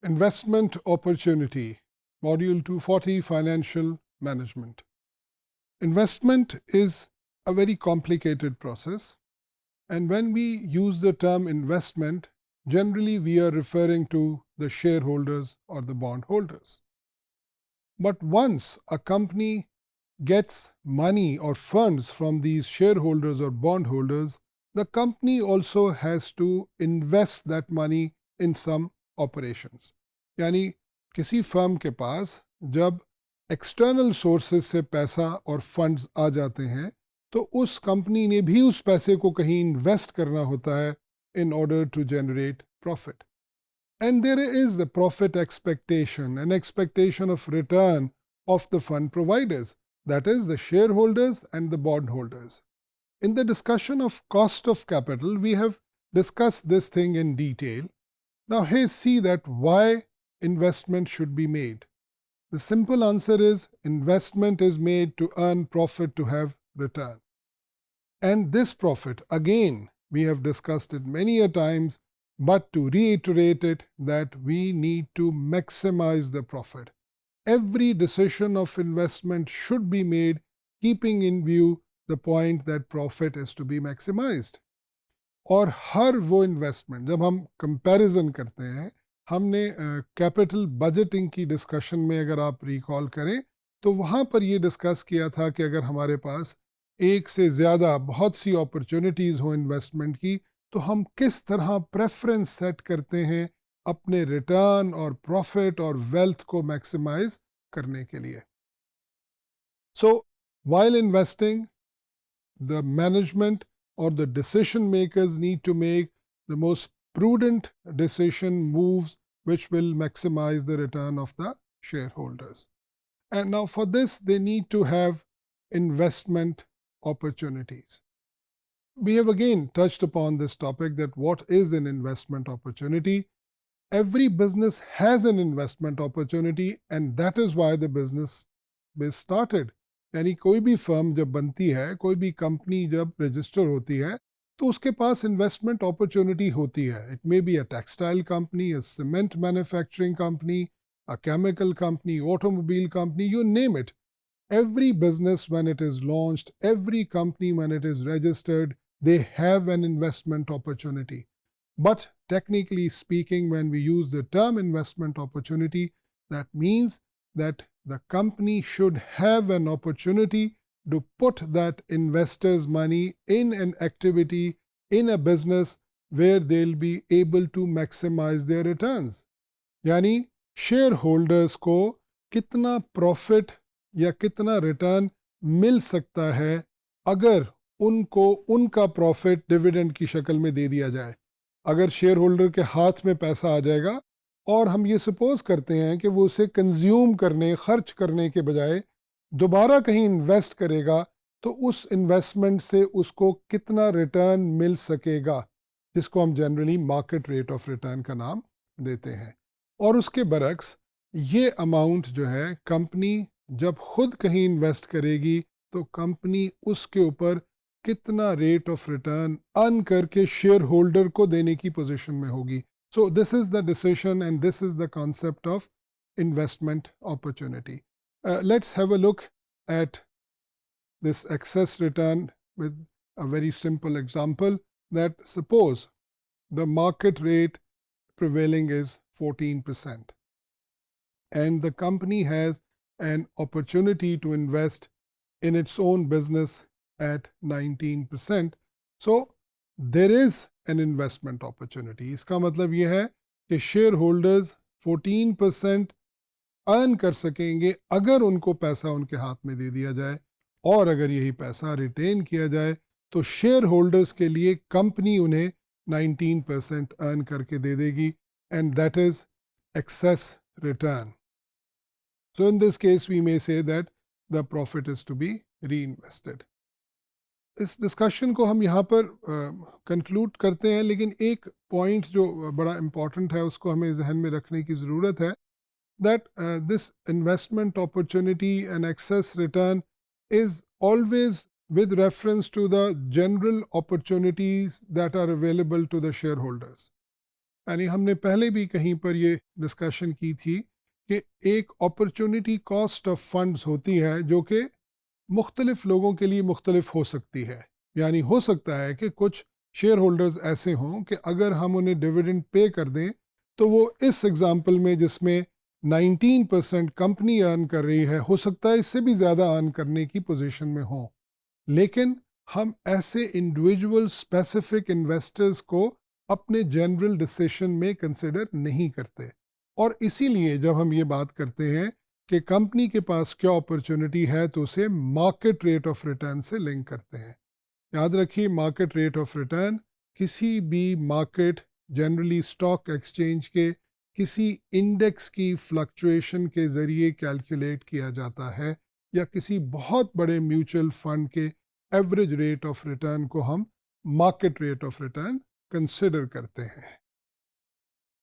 Investment Opportunity, Module 240, Financial Management. Investment is a very complicated process, and when we use the term investment, generally we are referring to the shareholders or the bondholders. But once a company gets money or funds from these shareholders or bondholders, the company also has to invest that money in some operations. यानी किसी firm के पास जब external sources से पैसा और funds आ जाते हैं तो उस कंपनी ने भी उस पैसे को कहीं इन्वेस्ट करना होता है in order to generate profit. And there is the profit expectation, an expectation of return of the fund providers, that is the shareholders and the bondholders. In the discussion of cost of capital, we have discussed this thing in detail. Now here see that why investment should be made. The simple answer is investment is made to earn profit, to have return. And this profit, again, we have discussed it many a times, but to reiterate it, that we need to maximize the profit. Every decision of investment should be made keeping in view the point that profit is to be maximized. और हर वो investment जब हम comparison करते हैं, हमने capital budgeting की discussion में अगर आप रिकॉल करें तो वहाँ पर ये डिस्कस किया था कि अगर हमारे पास एक से ज़्यादा बहुत सी अपॉर्चुनिटीज़ हो इन्वेस्टमेंट की तो हम किस तरह प्रेफरेंस सेट करते हैं अपने रिटर्न और प्रॉफिट और वेल्थ को मैक्सिमाइज करने के लिए. सो while investing, the management or the decision makers need to make the most prudent decision moves which will maximize the return of the shareholders. And now for this, they need to have investment opportunities. We have again touched upon this topic that what is an investment opportunity. Every business has an investment opportunity and that is why the business is started. यानी कोई भी firm जब बनती है, कोई भी company जब register होती है तो उसके पास इन्वेस्टमेंट अपॉर्चुनिटी होती है. It may be a textile company, a cement manufacturing company, a chemical company, automobile company, you name it. Every business when it is launched, every company when it is registered, they have an investment opportunity. But technically speaking, when we use the term investment opportunity, that means that the company should have an opportunity to put that investors' money in an activity, in a business where they'll be able to maximize their returns. यानी share holders को कितना profit या कितना return मिल सकता है अगर उनको उनका प्रॉफिट डिविडेंड की शक्ल में दे दिया जाए. अगर शेयर होल्डर के हाथ में पैसा आ जाएगा और हम ये सपोज करते हैं कि वो उसे कंज्यूम करने, खर्च करने के बजाय दोबारा कहीं इन्वेस्ट करेगा तो उस इन्वेस्टमेंट से उसको कितना रिटर्न मिल सकेगा, जिसको हम generally market rate of return का नाम देते हैं. और उसके बरक्स ये अमाउंट जो है कंपनी जब खुद कहीं इन्वेस्ट करेगी तो कंपनी उसके ऊपर कितना रेट ऑफ रिटर्न अर्न करके शेयर होल्डर को देने की पोजीशन में होगी. So this is the decision and this is the concept of investment opportunity. Let's have a look at this excess return with a very simple example that suppose the market rate prevailing is 14% and the company has an opportunity to invest in its own business at 19%. So there is an investment opportunity. इसका मतलब यह है कि share holders 14% earn कर सकेंगे अगर उनको पैसा उनके हाथ में दे दिया जाए, और अगर यही पैसा रिटेन किया जाए तो शेयर होल्डर्स के लिए कंपनी उन्हें 19% अर्न करके दे देगी, and that is excess return. So in this case we may say that the profit is to be reinvested. इस डिस्कशन को हम यहाँ पर कंक्लूड करते हैं, लेकिन एक पॉइंट जो बड़ा इम्पॉर्टेंट है उसको हमें जहन में रखने की ज़रूरत है, that this investment opportunity and excess return is always with reference to the general opportunities that are available to the shareholders. यानी हमने पहले भी कहीं पर ये डिस्कशन की थी कि एक अपॉर्चुनिटी कॉस्ट ऑफ फंड्स होती है जो कि मुख्तलिफ लोगों के लिए मुख्तलिफ हो सकती है। यानी हो सकता है कि कुछ शेयर होल्डर्स ऐसे हों कि अगर हम उन्हें डिविडेंड पे कर दें तो वो इस एग्जाम्पल में जिसमें 19% कंपनी अर्न कर रही है, हो सकता है इससे भी ज़्यादा अर्न करने की पोजीशन में हो। लेकिन हम ऐसे इंडिविजुअल स्पेसिफिक इन्वेस्टर्स को अपने जनरल डिसीजन में कंसिडर नहीं करते। और इसीलिए जब हम ये बात करते हैं कि कंपनी के पास क्या अपॉर्चुनिटी है तो उसे मार्केट रेट ऑफ रिटर्न से लिंक करते हैं। याद रखिए, मार्केट रेट ऑफ रिटर्न किसी भी मार्केट, जनरली स्टॉक एक्सचेंज के किसी इंडेक्स की फ्लक्चुएशन के ज़रिए कैलकुलेट किया जाता है, या किसी बहुत बड़े म्यूचुअल फंड के एवरेज रेट ऑफ रिटर्न को हम market rate of return consider करते हैं।